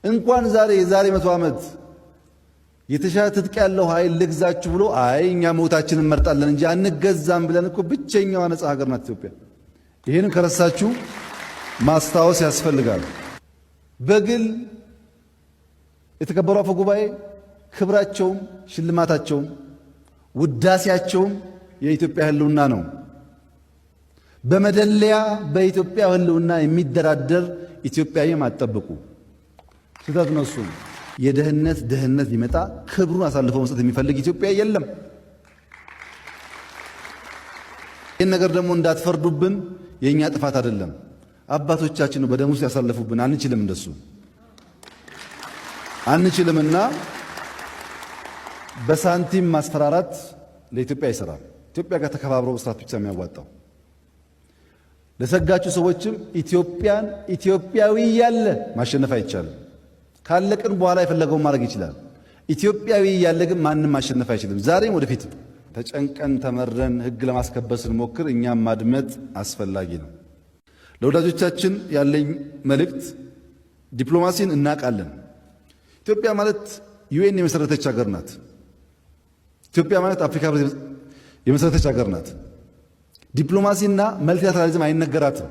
እንኳን የዛሬ 100 ዓመት የተሻለ ትጥቅ ያለው ኃይል ልግዛችሁ ብሎ አይ እኛ ሞታችንን እንመርጣለን እንጂ አንገዛም ብለን እኮ ብቸኛዋ ነፃ ሀገር ናት ኢትዮጵያ። ይሄንን ከረሳችሁ ማስታወስ ያስፈልጋል። በግል የተከበሩ አፈ ጉባኤ ክብራቸውም ሽልማታቸውም ውዳሴያቸውም የኢትዮጵያ ህልውና ነው። በመደለያ በኢትዮጵያ ህልውና የሚደራደር ኢትዮጵያዊ ማጠብቁ ስህተት ነው። እሱ ድህነት ቢመጣ ክብሩን አሳልፎ መስጠት የሚፈልግ ኢትዮጵያ የለም። ይህን ነገር ደግሞ እንዳትፈርዱብን፣ የኛ ጥፋት አይደለም። አባቶቻችን በደም ውስጥ ያሳለፉብን። አንችልም፣ እንደሱ አንችልምና በሳንቲም ማስፈራራት ለኢትዮጵያ አይሰራም። ኢትዮጵያ ጋር ተከባብሮ መስራት ብቻ የሚያዋጣው። ለሰጋችሁ ሰዎችም ኢትዮጵያን ኢትዮጵያዊ ያለ ማሸነፍ አይቻልም። ካለቅን በኋላ የፈለገውን ማድረግ ይችላል። ኢትዮጵያዊ ያለ ግን ማንም ማሸነፍ አይችልም። ዛሬም ወደፊት ተጨንቀን ተመረን ህግ ለማስከበር ስንሞክር እኛም ማድመጥ አስፈላጊ ነው። ለወዳጆቻችን ያለኝ መልእክት ዲፕሎማሲን እናውቃለን። ኢትዮጵያ ማለት ዩኤን የመሰረተች ሀገር ናት። ኢትዮጵያ ማለት አፍሪካ ህብረት የመሰረተች ሀገር ናት። ዲፕሎማሲና መልቲላተራሊዝም አይነገራትም።